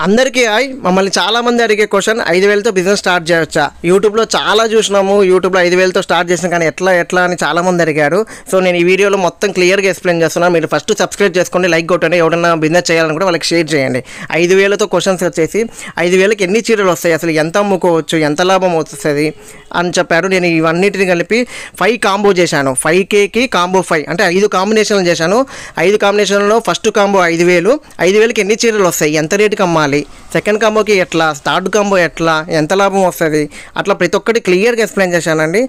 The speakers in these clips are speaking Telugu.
అందరికీ హాయ్. మమ్మల్ని చాలామంది అడిగే క్వశ్చన్ 5,000తో బిజినెస్ స్టార్ట్ చేయవచ్చా? యూట్యూబ్లో చాలా చూసినాము, యూట్యూబ్లో 5,000తో స్టార్ట్ చేసిన కానీ ఎట్లా అని చాలామంది అడిగారు. సో నేను ఈ వీడియోలో మొత్తం క్లియర్గా ఎక్స్ప్లెయిన్ చేస్తున్నాను. మీరు ఫస్ట్ సబ్స్క్రైబ్ చేసుకోండి, లైక్ కొట్టండి. ఎవరైనా బిజినెస్ చేయాలని కూడా వాళ్ళకి షేర్ చేయండి. 5,000తో క్వశ్చన్స్ వచ్చేసి 5,000కి ఎన్ని చీరలు వస్తాయి, అసలు ఎంత అమ్ముకోవచ్చు, ఎంత లాభం వస్తుంది అని చెప్పారు. నేను ఇవన్నిటిని కలిపి 5 కాంబో చేశాను. 5Kకి కాంబో 5 అంటే 5 కాంబినేషన్లు చేశాను. 5 కాంబినేషన్లో ఫస్ట్ కాంబో 5,000. 5,000కి ఎన్ని చీరలు వస్తాయి, ఎంత రేటుకి అమ్మాలి, సెకండ్ కాంబోకి ఎట్లా, థర్డ్ కాంబో ఎట్లా, ఎంత లాభం వస్తుంది, అట్లా ప్రతి ఒక్కటి క్లియర్గా ఎక్స్ప్లెయిన్ చేశానండి.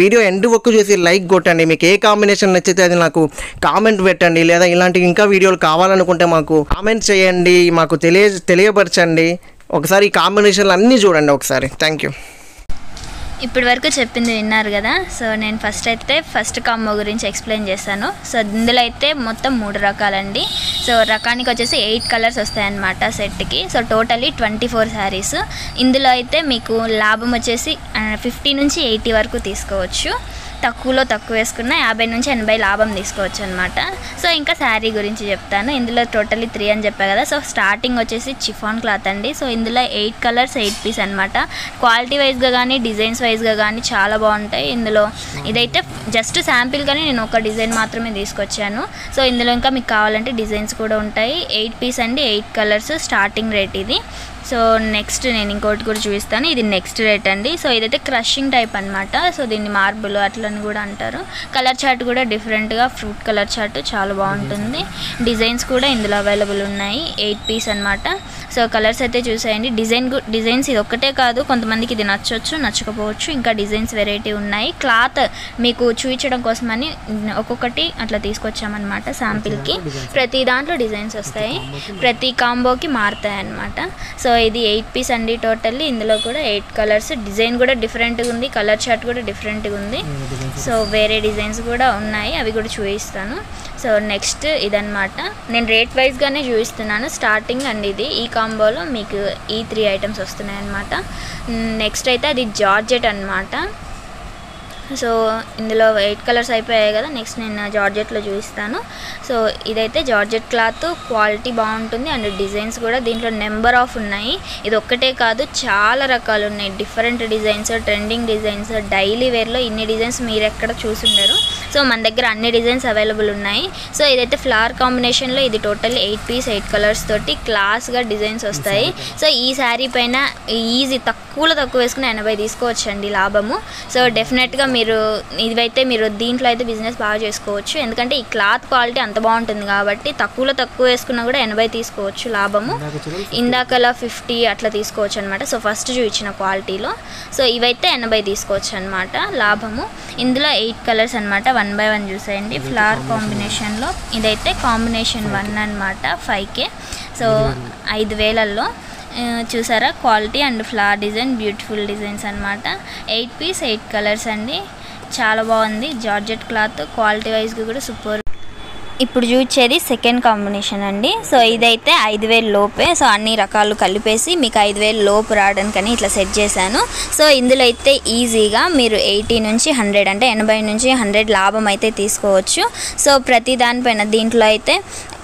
వీడియో ఎండ్ వరకు చూసి లైక్ కొట్టండి. మీకు ఏ కాంబినేషన్ నచ్చితే అది నాకు కామెంట్ పెట్టండి, లేదా ఇలాంటి ఇంకా వీడియోలు కావాలనుకుంటే మాకు కామెంట్ చేయండి, మాకు తెలియపరచండి. ఒకసారి ఈ కాంబినేషన్లు అన్నీ చూడండి ఒకసారి. Thank you. ఇప్పటి వరకు చెప్పింది విన్నారు కదా. సో నేను ఫస్ట్ కాంబో గురించి ఎక్స్ప్లెయిన్ చేస్తాను. సో ఇందులో అయితే మొత్తం 3 రకాలండి. సో రకానికి వచ్చేసి 8 కలర్స్ వస్తాయన్నమాట సెట్కి. So totally 24 saris. ఇందులో అయితే మీకు లాభం వచ్చేసి 50 నుంచి 80 వరకు తీసుకోవచ్చు. తక్కువ వేసుకున్న 50 నుంచి 80 లాభం తీసుకోవచ్చు అనమాట. సో ఇంకా శారీ గురించి చెప్తాను. ఇందులో టోటలీ 3 అని చెప్పా కదా. సో స్టార్టింగ్ వచ్చేసి చిఫాన్ క్లాత్ అండి. సో ఇందులో 8 కలర్స్ 8 పీస్ అనమాట. క్వాలిటీ వైజ్గా కానీ డిజైన్స్ వైజ్గా కానీ చాలా బాగుంటాయి. ఇందులో ఇదైతే జస్ట్ శాంపిల్ కానీ నేను ఒక డిజైన్ మాత్రమే తీసుకొచ్చాను. సో ఇందులో ఇంకా మీకు కావాలంటే డిజైన్స్ కూడా ఉంటాయి. 8 పీస్ అండి, 8 కలర్స్. స్టార్టింగ్ రేట్ ఇది. సో నెక్స్ట్ నేను ఇంకోటి కూడా చూపిస్తాను. ఇది నెక్స్ట్ రేట్ అండి. సో ఇదైతే క్రషింగ్ టైప్ అనమాట. సో దీన్ని మార్బుల్ అట్లని కూడా అంటారు. కలర్ చార్ట్ కూడా డిఫరెంట్గా ఫ్రూట్ కలర్ చార్ట్ చాలా బాగుంటుంది. డిజైన్స్ కూడా ఇందులో అవైలబుల్ ఉన్నాయి. 8 పీస్ అనమాట. సో కలర్స్ అయితే చూసేయండి. డిజైన్స్ ఇది ఒక్కటే కాదు, కొంతమందికి ఇది నచ్చవచ్చు, నచ్చకపోవచ్చు. ఇంకా డిజైన్స్ వెరైటీ ఉన్నాయి. క్లాత్ మీకు చూపించడం కోసమని ఒక్కొక్కటి అట్లా తీసుకొచ్చామన్నమాట శాంపిల్కి. ప్రతి దాంట్లో డిజైన్స్ వస్తాయి, ప్రతి కాంబోకి మారుతాయి అన్నమాట. సో ఇది 8 పీస్ అండి టోటల్లీ. ఇందులో కూడా 8 కలర్స్. డిజైన్ కూడా డిఫరెంట్గా ఉంది, కలర్ చార్ట్ కూడా డిఫరెంట్గా ఉంది. సో వేరే డిజైన్స్ కూడా ఉన్నాయి, అవి కూడా చూపిస్తాను. సో నెక్స్ట్ ఇదన్నమాట. నేను రేట్ వైజ్గానే చూపిస్తున్నాను. స్టార్టింగ్ అండి ఇది. ఈ కాంబోలో మీకు ఈ 3 ఐటమ్స్ వస్తున్నాయి అన్నమాట. నెక్స్ట్ అయితే అది జార్జెట్ అన్నమాట. సో ఇందులో 8 కలర్స్ అయిపోయాయి కదా. నెక్స్ట్ నేను జార్జెట్లో చూపిస్తాను. సో ఇదైతే జార్జెట్ క్లాత్, క్వాలిటీ బాగుంటుంది అండ్ డిజైన్స్ కూడా దీంట్లో నెంబర్ ఆఫ్ ఉన్నాయి. ఇది ఒక్కటే కాదు, చాలా రకాలు ఉన్నాయి. Different designs, trending designs, daily వేర్లో ఇన్ని డిజైన్స్ మీరు ఎక్కడ చూసుండరు. సో మన దగ్గర అన్ని డిజైన్స్ అవైలబుల్ ఉన్నాయి. సో ఇదైతే ఫ్లవర్ కాంబినేషన్లో ఇది టోటల్లీ 8 పీస్ 8 కలర్స్ తోటి క్లాస్గా డిజైన్స్ వస్తాయి. సో ఈ శారీ పైన ఈజీ తక్కువ వేసుకుని 80 తీసుకోవచ్చండి లాభము. సో డెఫినెట్గా ఇవైతే మీరు దీంట్లో అయితే బిజినెస్ బాగా చేసుకోవచ్చు. ఎందుకంటే ఈ క్లాత్ క్వాలిటీ అంత బాగుంటుంది కాబట్టి తక్కువ వేసుకున్నా కూడా 80 తీసుకోవచ్చు లాభము. ఇందాకలా 50 అట్లా తీసుకోవచ్చు అనమాట. సో ఫస్ట్ చూపించిన క్వాలిటీలో. సో ఇవైతే 80 తీసుకోవచ్చు అనమాట లాభము. ఇందులో 8 కలర్స్ అనమాట. 1 by 1 చూసేయండి. ఫ్లవర్ కాంబినేషన్లో ఇదైతే కాంబినేషన్ 1 అనమాట. 5K. సో 5,000లో చూసారా quality and flower design, beautiful designs అనమాట. 8 పీస్ 8 కలర్స్ అండి. చాలా బాగుంది. జార్జెట్ క్లాత్ క్వాలిటీ వైజ్గా కూడా సూపర్. ఇప్పుడు చూసేది సెకండ్ కాంబినేషన్ అండి. సో ఇదైతే 5,000 లోపే. సో అన్ని రకాలు కలిపేసి మీకు 5,000 లోపు రావడానికని ఇట్లా సెట్ చేశాను. సో ఇందులో అయితే ఈజీగా మీరు 80 నుంచి 100 అంటే 80 నుంచి 100 లాభం అయితే తీసుకోవచ్చు. సో ప్రతి దానిపైన దీంట్లో అయితే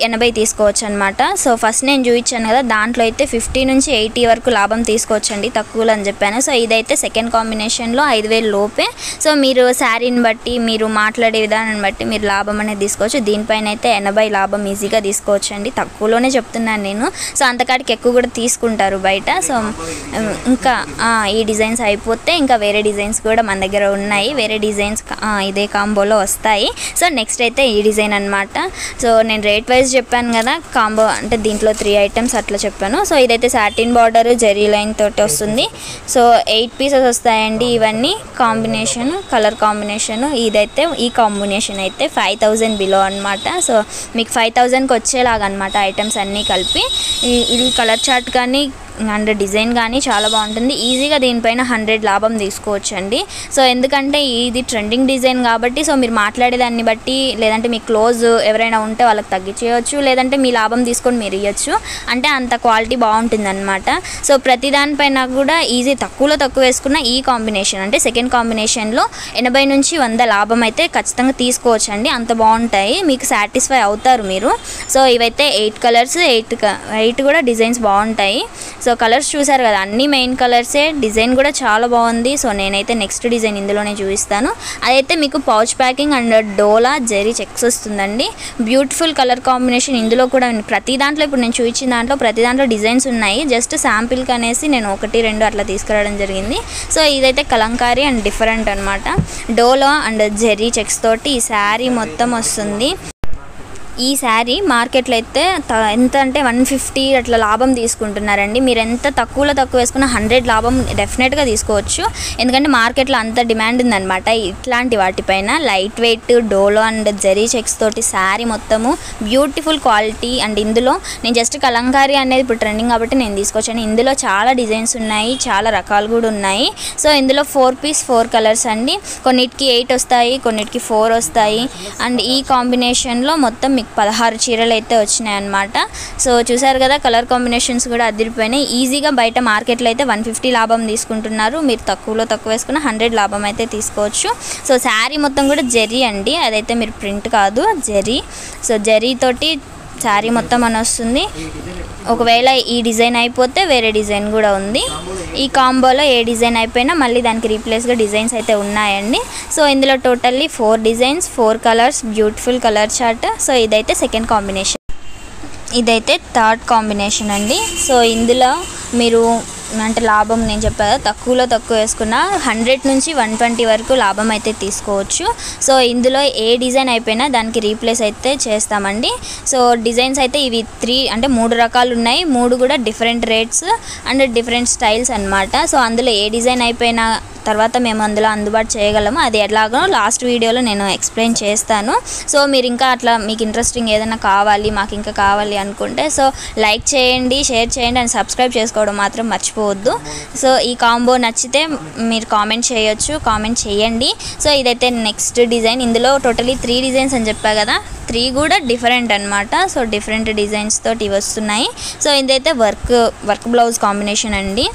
80 తీసుకోవచ్చు అనమాట. సో ఫస్ట్ నేను చూపించాను కదా, దాంట్లో అయితే 50 నుంచి 80 వరకు లాభం తీసుకోవచ్చండి, తక్కువలో అని చెప్పాను. సో ఇదైతే సెకండ్ కాంబినేషన్లో 5,000 లోపే. సో మీరు శారీని బట్టి, మీరు మాట్లాడే విధానాన్ని బట్టి మీరు లాభం అనేది తీసుకోవచ్చు. దీనిపైన అయితే 80 లాభం ఈజీగా తీసుకోవచ్చండి. తక్కువలోనే చెప్తున్నాను నేను. సో అంతకాడికి ఎక్కువ కూడా తీసుకుంటారు బయట. సో ఇంకా ఈ డిజైన్స్ అయిపోతే ఇంకా వేరే డిజైన్స్ కూడా మన దగ్గర ఉన్నాయి. వేరే డిజైన్స్ ఇదే కాంబోలో వస్తాయి. సో నెక్స్ట్ అయితే ఈ డిజైన్ అనమాట. సో నేను రేట్ వైజ్ చెప్పాను కదా, కాంబో అంటే దీంట్లో 3 ఐటమ్స్ అట్లా చెప్పాను. సో ఇదైతే సాటిన్ బార్డర్ జెరీ లైన్ తోటి వస్తుంది. సో 8 పీసెస్ వస్తాయండి. ఇవన్నీ కాంబినేషన్, కలర్ కాంబినేషన్. ఇదైతే ఈ కాంబినేషన్ అయితే 5,000 బిలో అనమాట. సో మీకు 5,000కి వచ్చేలాగా అనమాట ఐటమ్స్ అన్నీ కలిపి. ఇది కలర్ చార్ట్ కానీ అండ్ డిజైన్ కానీ చాలా బాగుంటుంది. ఈజీగా దీనిపైన 100 లాభం తీసుకోవచ్చు అండి. సో ఎందుకంటే ఇది ట్రెండింగ్ డిజైన్ కాబట్టి సో మీరు మాట్లాడేదాన్ని బట్టి లేదంటే మీ క్లోజ్ ఎవరైనా ఉంటే వాళ్ళకి తగ్గించేయచ్చు, లేదంటే మీ లాభం తీసుకొని మీరు ఇవ్వచ్చు. అంటే అంత క్వాలిటీ బాగుంటుంది అనమాట. సో ప్రతి దానిపైన కూడా ఈజీ తక్కువలో తక్కువ వేసుకున్న ఈ కాంబినేషన్ అంటే సెకండ్ కాంబినేషన్లో 80 నుంచి 100 లాభం అయితే ఖచ్చితంగా తీసుకోవచ్చు అండి. అంత బాగుంటాయి, మీకు సాటిస్ఫై అవుతారు మీరు. సో ఇవైతే 8 కలర్స్, 8 కూడా డిజైన్స్ బాగుంటాయి. సో కలర్స్ చూసారు కదా, అన్ని మెయిన్ కలర్సే. డిజైన్ కూడా చాలా బాగుంది. సో నేనైతే నెక్స్ట్ డిజైన్ ఇందులోనే చూపిస్తాను. అదైతే మీకు పౌచ్ ప్యాకింగ్ అండ్ డోలా జెరీ చెక్స్ వస్తుందండి. Beautiful colour combination. ఇందులో కూడా ప్రతి దాంట్లో ఇప్పుడు నేను చూపించిన దాంట్లో ప్రతి దాంట్లో డిజైన్స్ ఉన్నాయి. జస్ట్ శాంపిల్కి అనేసి నేను 1, 2 అట్లా తీసుకురావడం జరిగింది. సో ఇదైతే కలంకారీ అండ్ డిఫరెంట్ అనమాట. డోలా అండ్ జెరీ చెక్స్ తోటి ఈ శారీ మొత్తం వస్తుంది. ఈ శారీ మార్కెట్లో అయితే ఎంత అంటే 150 అట్లా లాభం తీసుకుంటున్నారండి. మీరు ఎంత తక్కువలో తక్కువ వేసుకున్న 100 లాభం డెఫినెట్గా తీసుకోవచ్చు. ఎందుకంటే మార్కెట్లో అంత డిమాండ్ ఉందన్నమాట ఇట్లాంటి వాటిపైన. లైట్ వెయిట్ డోలో అండ్ జెరీ చెక్స్ తోటి శారీ మొత్తము బ్యూటిఫుల్ క్వాలిటీ. అండ్ ఇందులో నేను జస్ట్ కలంకారీ అనేది ఇప్పుడు ట్రెండింగ్ కాబట్టి నేను తీసుకొచ్చాను. ఇందులో చాలా డిజైన్స్ ఉన్నాయి, చాలా రకాలు కూడా ఉన్నాయి. సో ఇందులో 4 పీస్ 4 కలర్స్ అండి. కొన్నిటికి 8 వస్తాయి, కొన్నిటికి 4 వస్తాయి. అండ్ ఈ కాంబినేషన్లో మొత్తం మీకు 16 చీరలు అయితే వచ్చినాయి అన్నమాట. సో చూసారు కదా, కలర్ కాంబినేషన్స్ కూడా అదిరిపోయినాయి. ఈజీగా బయట మార్కెట్లో అయితే 150 లాభం తీసుకుంటున్నారు. మీరు తక్కువలో తక్కువ వేసుకున్న 100 లాభం అయితే తీసుకోవచ్చు. సో శారీ మొత్తం కూడా జెరీ అండి, అదైతే మీరు ప్రింట్ కాదు, జెరీ. సో జెరీ తోటి శారీ మొత్తం అని వస్తుంది. ఒకవేళ ఈ డిజైన్ అయిపోతే వేరే డిజైన్ కూడా ఉంది. ఈ కాంబోలో ఏ డిజైన్ అయిపోయినా మళ్ళీ దానికి రీప్లేస్గా డిజైన్స్ అయితే ఉన్నాయండి. సో ఇందులో totally 4 designs, 4 colours, beautiful colour chart. So ఇదైతే సెకండ్ కాంబినేషన్. ఇదైతే థర్డ్ కాంబినేషన్ అండి. సో ఇందులో మీరు అంటే లాభం నేను చెప్పా కదా, తక్కువలో తక్కువ వేసుకున్న 100 నుంచి 120 వరకు లాభం అయితే తీసుకోవచ్చు. సో ఇందులో ఏ డిజైన్ అయిపోయినా దానికి రీప్లేస్ అయితే చేస్తామండి. సో డిజైన్స్ అయితే ఇవి 3 రకాలు ఉన్నాయి. 3 కూడా different rates and different styles అన్నమాట. సో అందులో ఏ డిజైన్ అయిపోయినా తర్వాత మేము అందులో అందుబాటు చేయగలము. అది ఎలాగో లాస్ట్ వీడియోలో నేను ఎక్స్ప్లెయిన్ చేస్తాను. సో మీరు ఇంకా అట్లా మీకు ఇంట్రెస్టింగ్ ఏదైనా కావాలి, మాకు ఇంకా కావాలి అనుకుంటే సో లైక్ చేయండి, షేర్ చేయండి అండ్ సబ్స్క్రైబ్ చేసుకోవడం మాత్రం మర్చిపోవద్దు. సో ఈ కాంబో నచ్చితే మీరు కామెంట్ చేయొచ్చు, కామెంట్ చేయండి. సో ఇదైతే నెక్స్ట్ డిజైన్. ఇందులో టోటలీ 3 డిజైన్స్ అని చెప్పా కదా, 3 కూడా డిఫరెంట్ అనమాట. సో డిఫరెంట్ డిజైన్స్ తోటి వస్తున్నాయి. సో ఇదైతే వర్క్ బ్లౌజ్ కాంబినేషన్ అండి.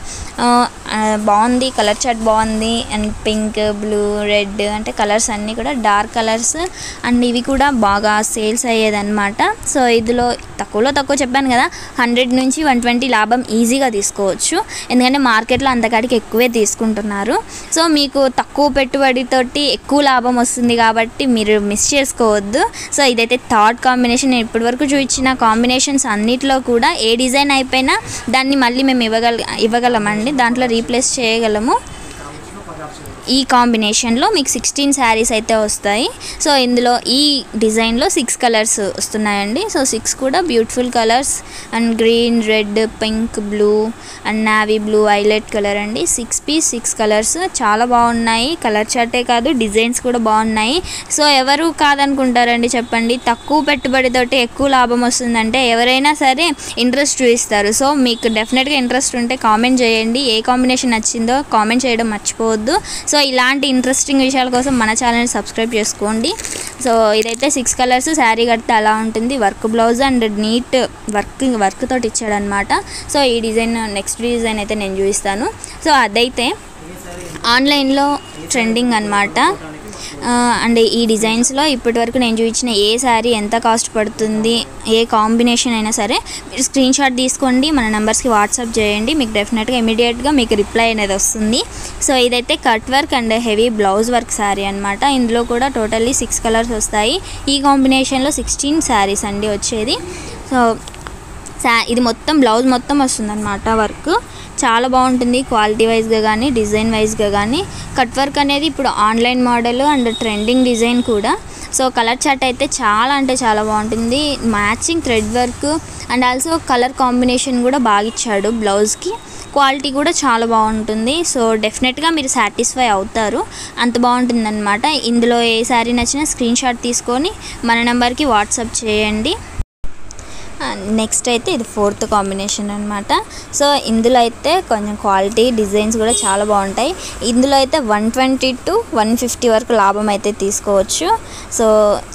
బాగుంది, కలర్ చార్ట్ బాగుంది. అండ్ పింక్, బ్లూ, రెడ్ అంటే కలర్స్ అన్నీ కూడా డార్క్ కలర్స్. అండ్ ఇవి కూడా బాగా సేల్స్ అయ్యేదన్నమాట. సో ఇందులో తక్కువలో తక్కువ చెప్పాను కదా, 100 నుంచి 120 లాభం ఈజీగా తీసుకోవచ్చు. ఎందుకంటే మార్కెట్లో అంతకాడికి ఎక్కువే తీసుకుంటున్నారు. సో మీకు తక్కువ పెట్టుబడితోటి ఎక్కువ లాభం వస్తుంది కాబట్టి మీరు మిస్ చేసుకోవద్దు. సో ఇదైతే థర్డ్ కాంబినేషన్. నేను ఇప్పటివరకు చూపించిన కాంబినేషన్స్ అన్నిటిలో కూడా ఏ డిజైన్ అయిపోయినా దాన్ని మళ్ళీ మేము ఇవ్వగలమండి, దాంట్లో రీప్లేస్ చేయగలము. ఈ కాంబినేషన్లో మీకు 16 శారీస్ అయితే వస్తాయి. సో ఇందులో ఈ డిజైన్లో 6 కలర్స్ వస్తున్నాయండి. సో 6 కూడా beautiful colours. And green, red, pink, blue and navy blue, violet colour అండి. 6 పీస్ 6 కలర్స్ చాలా బాగున్నాయి. కలర్ చార్టే కాదు, డిజైన్స్ కూడా బాగున్నాయి. సో ఎవరు కాదనుకుంటారండి చెప్పండి, తక్కువ పెట్టుబడితోటి ఎక్కువ లాభం వస్తుందంటే ఎవరైనా సరే ఇంట్రెస్ట్ చూపిస్తారు. సో మీకు డెఫినెట్గా ఇంట్రెస్ట్ ఉంటే కామెంట్ చేయండి, ఏ కాంబినేషన్ నచ్చిందో కామెంట్ చేయడం మర్చిపోవద్దు. సో ఇలాంటి ఇంట్రెస్టింగ్ విషయాల కోసం మన ఛానల్ని సబ్స్క్రైబ్ చేసుకోండి. సో ఇదైతే 6 కలర్స్. శారీ కడితే అలా ఉంటుంది. Work blouse and neat work తోటి ఇచ్చాడనమాట. సో ఈ డిజైన్ నెక్స్ట్ డిజైన్ అయితే నేను చూపిస్తాను. సో అదైతే ఆన్లైన్లో ట్రెండింగ్ అనమాట. అండ్ ఈ డిజైన్స్లో ఇప్పటి వరకు నేను చూపించిన ఏ శారీ ఎంత కాస్ట్ పడుతుంది, ఏ కాంబినేషన్ అయినా సరే మీరు స్క్రీన్ షాట్ తీసుకోండి, మన నెంబర్స్కి వాట్సాప్ చేయండి. మీకు డెఫినెట్గా ఇమీడియట్గా మీకు రిప్లై అనేది వస్తుంది. సో ఇదైతే cut work and heavy blouse work sari అనమాట. ఇందులో కూడా టోటల్లీ 6 కలర్స్ వస్తాయి. ఈ కాంబినేషన్లో 16 శారీస్ అండి వచ్చేది. సో ఇది మొత్తం బ్లౌజ్ మొత్తం వస్తుందన్నమాట వర్క్. చాలా బాగుంటుంది క్వాలిటీ వైజ్గా కానీ డిజైన్ వైజ్గా కానీ. కట్ వర్క్ అనేది ఇప్పుడు online model and trending design కూడా. సో కలర్ చార్ట్ అయితే చాలా అంటే చాలా బాగుంటుంది. Matching thread work and also colour combination కూడా బాగా ఇచ్చాడు బ్లౌజ్కి. క్వాలిటీ కూడా చాలా బాగుంటుంది. సో డెఫినెట్గా మీరు సాటిస్ఫై అవుతారు, అంత బాగుంటుందన్నమాట. ఇందులో ఏ శారీ నచ్చినా స్క్రీన్ షాట్ తీసుకొని మన నెంబర్కి వాట్సాప్ చేయండి. నెక్స్ట్ అయితే ఇది 4th కాంబినేషన్ అనమాట. సో ఇందులో అయితే కొంచెం క్వాలిటీ డిజైన్స్ కూడా చాలా బాగుంటాయి. ఇందులో అయితే 120 to 150 వరకు లాభం అయితే తీసుకోవచ్చు. సో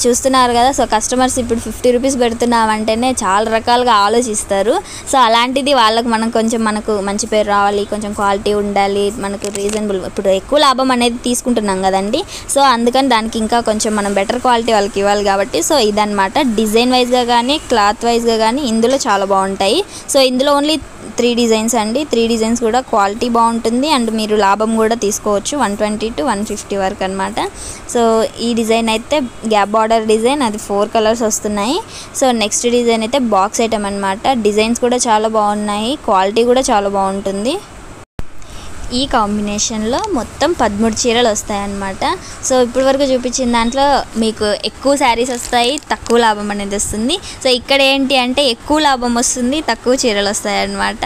చూస్తున్నారు కదా, సో కస్టమర్స్ ఇప్పుడు 50 రూపీస్ పెడుతున్నామంటేనే చాలా రకాలుగా ఆలోచిస్తారు. సో అలాంటిది మనకు మంచి పేరు రావాలి, కొంచెం క్వాలిటీ ఉండాలి, మనకు రీజనబుల్, ఇప్పుడు ఎక్కువ లాభం అనేది తీసుకుంటున్నాం కదండి. సో అందుకని దానికి ఇంకా కొంచెం మనం బెటర్ క్వాలిటీ వాళ్ళకి ఇవ్వాలి కాబట్టి సో ఇదన్నమాట. డిజైన్ వైజ్గా కానీ క్లాత్ వైజ్గా కానీ ఇందులో చాలా బాగుంటాయి. సో ఇందులో ఓన్లీ 3 డిజైన్స్ అండి. 3 డిజైన్స్ కూడా క్వాలిటీ బాగుంటుంది అండ్ మీరు లాభం కూడా తీసుకోవచ్చు 120 to 150 వరకు అనమాట. సో ఈ డిజైన్ అయితే గ్యాప్ బార్డర్ డిజైన్, అది 4 కలర్స్ వస్తున్నాయి. సో నెక్స్ట్ డిజైన్ అయితే బాక్స్ ఐటమ్ అనమాట. డిజైన్స్ కూడా చాలా బాగున్నాయి, క్వాలిటీ కూడా చాలా బాగుంటుంది. ఈ కాంబినేషన్లో మొత్తం 13 చీరలు వస్తాయన్నమాట. సో ఇప్పటి వరకు చూపించిన దాంట్లో మీకు ఎక్కువ శారీస్ వస్తాయి, తక్కువ లాభం అనేది వస్తుంది. సో ఇక్కడ ఏంటి అంటే ఎక్కువ లాభం వస్తుంది, తక్కువ చీరలు వస్తాయి అన్నమాట.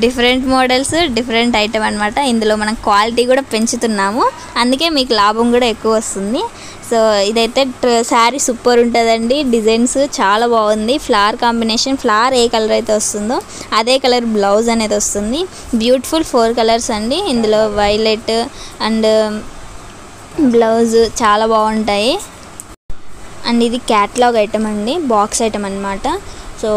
డిఫరెంట్ మోడల్స్, డిఫరెంట్ ఐటమ్ అనమాట. ఇందులో మనం క్వాలిటీ కూడా పెంచుతున్నాము, అందుకే మీకు లాభం కూడా ఎక్కువ వస్తుంది. సో ఇదైతే శారీ సూపర్ ఉంటుందండి. డిజైన్స్ చాలా బాగుంది. ఫ్లవర్ కాంబినేషన్, ఫ్లవర్ ఏ కలర్ అయితే వస్తుందో అదే కలర్ బ్లౌజ్ అనేది వస్తుంది. బ్యూటిఫుల్ 4 కలర్స్ అండి. ఇందులో వైలెట్ అండ్ బ్లౌజ్ చాలా బాగుంటాయి. అండ్ ఇది క్యాట్లాగ్ ఐటమ్ అండి, బాక్స్ ఐటమ్ అనమాట. సో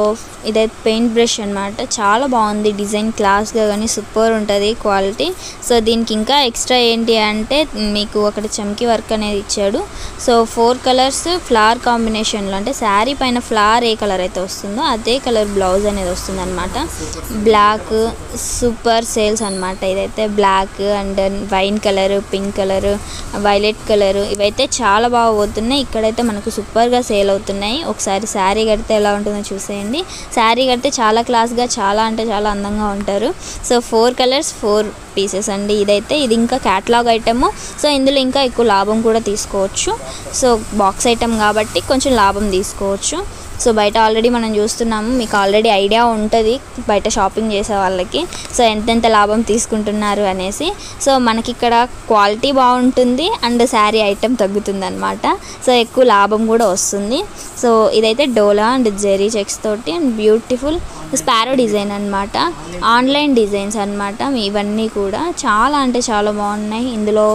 ఇదైతే పెయింట్ బ్రష్ అనమాట. చాలా బాగుంది డిజైన్, క్లాస్గా కానీ సూపర్ ఉంటుంది క్వాలిటీ. సో దీనికి ఇంకా ఎక్స్ట్రా ఏంటి అంటే మీకు అక్కడ చమ్కీ వర్క్ అనేది ఇచ్చాడు. సో 4 కలర్స్ ఫ్లవర్ కాంబినేషన్లో, అంటే శారీ పైన ఫ్లవర్ ఏ కలర్ అయితే వస్తుందో అదే కలర్ బ్లౌజ్ అనేది వస్తుంది అనమాట. బ్లాక్ సూపర్ సేల్స్ అనమాట. ఇదైతే black and wine colour, pink colour, violet colour, ఇవైతే చాలా బాగా పోతున్నాయి. ఇక్కడైతే మనకు సూపర్గా సేల్ అవుతున్నాయి. ఒకసారి శారీ కడితే ఎలా ఉంటుందో చూసేయండి. శారీ కడితే చాలా క్లాస్గా, చాలా అంటే చాలా అందంగా ఉంటారు. సో 4 కలర్స్ 4 పీసెస్ అండి. ఇది ఇంకా క్యాటలాగ్ ఐటమ్. సో ఇందులో ఇంకా ఎక్కువ లాభం కూడా తీసుకోవచ్చు. సో బాక్స్ ఐటమ్ కాబట్టి కొంచెం లాభం తీసుకోవచ్చు. సో బయట ఆల్రెడీ మనం చూస్తున్నాము, మీకు ఆల్రెడీ ఐడియా ఉంటుంది బయట షాపింగ్ చేసే వాళ్ళకి సో ఎంతెంత లాభం తీసుకుంటున్నారు అనేసి. సో మనకి ఇక్కడ క్వాలిటీ బాగుంటుంది అండ్ శారీ ఐటమ్ తగ్గుతుంది అనమాట. సో ఎక్కువ లాభం కూడా వస్తుంది. సో ఇదైతే డోలా అండ్ జెరీ చెక్స్ తోటి అండ్ బ్యూటిఫుల్ స్పారో డిజైన్ అనమాట. ఆన్లైన్ డిజైన్స్ అనమాట. ఇవన్నీ కూడా చాలా అంటే చాలా బాగున్నాయి. ఇందులో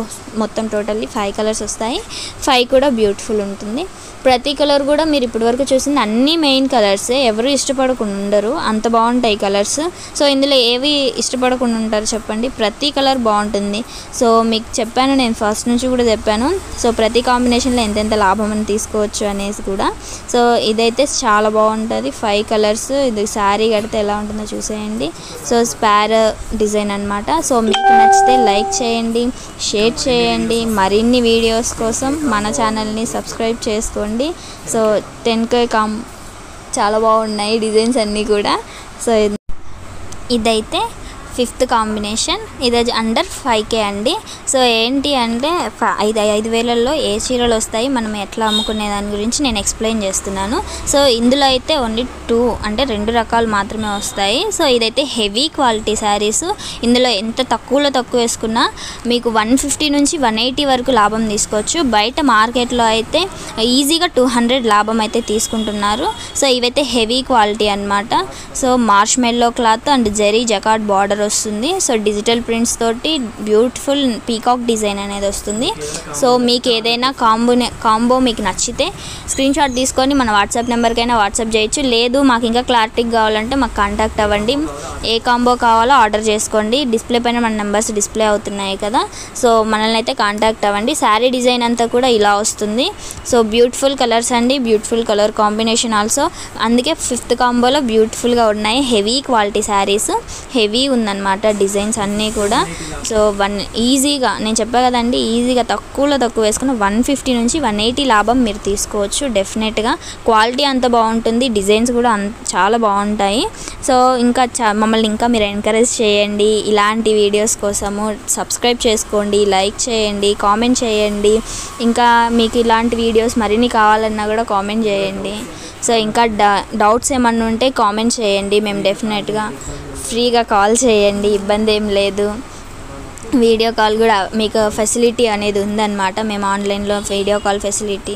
మొత్తం టోటల్లీ 5 కలర్స్ వస్తాయి. 5 కూడా బ్యూటిఫుల్ ఉంటుంది. ప్రతి కలర్ కూడా మీరు ఇప్పటివరకు చూసింది అన్నీ మెయిన్ కలర్సే, ఎవరు ఇష్టపడకుండా ఉండరు, అంత బాగుంటాయి కలర్స్. సో ఇందులో ఏవి ఇష్టపడకుండా ఉంటారు చెప్పండి, ప్రతి కలర్ బాగుంటుంది. సో మీకు చెప్పాను, నేను ఫస్ట్ నుంచి కూడా చెప్పాను. సో ప్రతి కాంబినేషన్లో ఎంతెంత లాభం అని తీసుకోవచ్చు అనేసి కూడా. సో ఇదైతే చాలా బాగుంటుంది. 5 కలర్స్. ఇది శారీ కడితే ఎలా ఉంటుందో చూసేయండి. సో స్పారో డిజైన్ అనమాట. సో మీకు నచ్చితే లైక్ చేయండి, షేర్ చేయండి. మరిన్ని వీడియోస్ కోసం మన ఛానల్ని సబ్స్క్రైబ్ చేసుకోండి. సో 10K చాలా బాగున్నాయి డిజైన్స్ అన్నీ కూడా. సో ఇదైతే 5th కాంబినేషన్. ఇది అండర్ 5K అండి. సో ఏంటి అంటే 5,000లో ఏ చీరలు వస్తాయి, మనం ఎట్లా అమ్ముకునే దాని గురించి నేను ఎక్స్ప్లెయిన్ చేస్తున్నాను. సో ఇందులో అయితే ఓన్లీ 2 రకాలు మాత్రమే వస్తాయి. సో ఇదైతే హెవీ క్వాలిటీ శారీస్. ఇందులో ఎంత తక్కువ వేసుకున్నా మీకు 150 నుంచి 180 వరకు లాభం తీసుకోవచ్చు. బయట మార్కెట్లో అయితే ఈజీగా 200 లాభం అయితే తీసుకుంటున్నారు. సో ఇవైతే హెవీ క్వాలిటీ అనమాట. So marshmallow cloth and zari jacquard border వస్తుంది. సో డిజిటల్ ప్రింట్స్ తోటి బ్యూటిఫుల్ పీకాక్ డిజైన్ అనేది వస్తుంది. సో మీకు ఏదైనా కాంబో మీకు నచ్చితే స్క్రీన్ షాట్ తీసుకొని మన వాట్సాప్ నెంబర్కైనా వాట్సాప్ చేయొచ్చు. లేదు మాకు ఇంకా క్లారిటీగా కావాలంటే మాకు కాంటాక్ట్ అవ్వండి. ఏ కాంబో కావాలో ఆర్డర్ చేసుకోండి. డిస్ప్లే పైన మన నెంబర్స్ డిస్ప్లే అవుతున్నాయి కదా, సో మనల్ని అయితే కాంటాక్ట్ అవ్వండి. శారీ డిజైన్ అంతా కూడా ఇలా వస్తుంది. సో బ్యూటిఫుల్ కలర్స్ అండి, బ్యూటిఫుల్ కలర్ కాంబినేషన్ ఆల్సో. అందుకే 5th కాంబోలో బ్యూటిఫుల్గా ఉన్నాయి. హెవీ క్వాలిటీ శారీస్, హెవీ ఉందన్నమాట డిజైన్స్ అన్నీ కూడా. సో ఈజీగా నేను చెప్పా కదండి, ఈజీగా తక్కువ వేసుకున్న 150 నుంచి 180 లాభం మీరు తీసుకోవచ్చు డెఫినెట్గా. క్వాలిటీ అంత బాగుంటుంది, డిజైన్స్ కూడా చాలా బాగుంటాయి. సో ఇంకా మమ్మల్ని ఇంకా మీరు ఎంకరేజ్ చేయండి. ఇలాంటి వీడియోస్ కోసము సబ్స్క్రైబ్ చేసుకోండి, లైక్ చేయండి, కామెంట్ చేయండి. ఇంకా మీకు ఇలాంటి వీడియోస్ మరిన్ని కావాలన్నా కూడా కామెంట్ చేయండి. సో ఇంకా డౌట్స్ ఏమన్నా ఉంటే కామెంట్ చేయండి. మేము డెఫినెట్గా ఫ్రీగా కాల్ చేయండి, ఇబ్బంది ఏం లేదు. వీడియో కాల్ కూడా మీకు ఫెసిలిటీ అనేది ఉందన్నమాట. మేము ఆన్లైన్లో వీడియో కాల్ ఫెసిలిటీ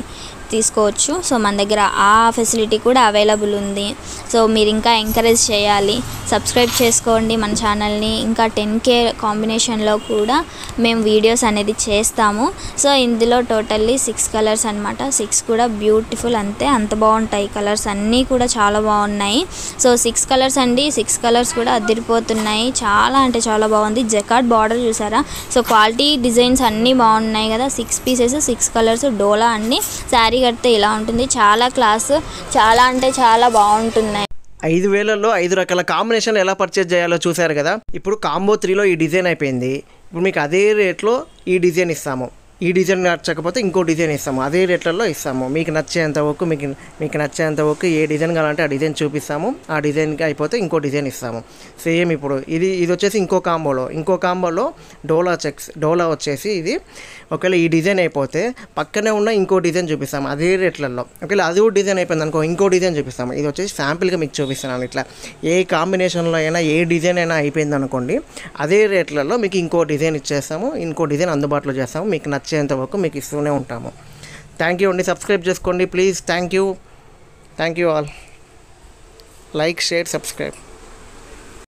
తీసుకోవచ్చు. సో మన దగ్గర ఆ ఫెసిలిటీ కూడా అవైలబుల్ ఉంది. సో మీరు ఇంకా ఎంకరేజ్ చేయాలి, సబ్స్క్రైబ్ చేసుకోండి మన ఛానల్ని. ఇంకా 10K కాంబినేషన్లో కూడా మేము వీడియోస్ అనేది చేస్తాము. సో ఇందులో టోటల్లీ 6 కలర్స్ అనమాట. 6 కూడా బ్యూటిఫుల్, అంత బాగుంటాయి. కలర్స్ అన్నీ కూడా చాలా బాగున్నాయి. సో 6 కలర్స్ అండి, 6 కలర్స్ కూడా అదిరిపోతున్నాయి. చాలా అంటే చాలా బాగుంది. జకార్డ్ బార్డర్ చూసారా? సో క్వాలిటీ డిజైన్స్ అన్నీ బాగున్నాయి కదా. 6 పీసెస్, 6 కలర్స్, డోలా అన్నీ. శారీ కడితే ఇలా ఉంటుంది. చాలా క్లాస్, చాలా అంటే చాలా బాగుంటున్నాయి. 5,000లో 5 రకాల కాంబినేషన్లు ఎలా పర్చేజ్ చేయాలో చూసారు కదా. ఇప్పుడు కాంబో 3లో ఈ డిజైన్ అయిపోయింది. ఇప్పుడు మీకు అదే రేట్లో ఈ డిజైన్ ఇస్తాము. ఈ డిజైన్ నచ్చకపోతే ఇంకో డిజైన్ ఇస్తాము, అదే రేట్లలో ఇస్తాము. మీకు నచ్చేంత వరకు మీకు నచ్చేంత వరకు ఏ డిజైన్ కావాలంటే ఆ డిజైన్ చూపిస్తాము. ఆ డిజైన్కి అయిపోతే ఇంకో డిజైన్ ఇస్తాము. సేమ్ ఇప్పుడు ఇది వచ్చేసి ఇంకో కాంబోలో డోలా వచ్చేసి ఇది ఒకవేళ ఈ డిజైన్ అయిపోతే పక్కనే ఉన్న ఇంకో డిజైన్ చూపిస్తాము అదే రేట్లలో. ఒకవేళ అది కూడా డిజైన్ అయిపోయింది అనుకో, ఇంకో డిజైన్ చూపిస్తాము. ఇది వచ్చేసి శాంపిల్గా మీకు చూపిస్తున్నాను. ఇట్లా ఏ కాంబినేషన్లో అయినా ఏ డిజైన్ అయినా అయిపోయింది అనుకోండి, అదే రేట్లలో మీకు ఇంకో డిజైన్ ఇచ్చేస్తాము, ఇంకో డిజైన్ అందుబాటులో చేస్తాము. మీకు నచ్చేంత వరకు మీకు ఇస్తూనే ఉంటాము. థ్యాంక్ యూ అండి. సబ్స్క్రైబ్ చేసుకోండి please. Thank you all. Like, share, subscribe.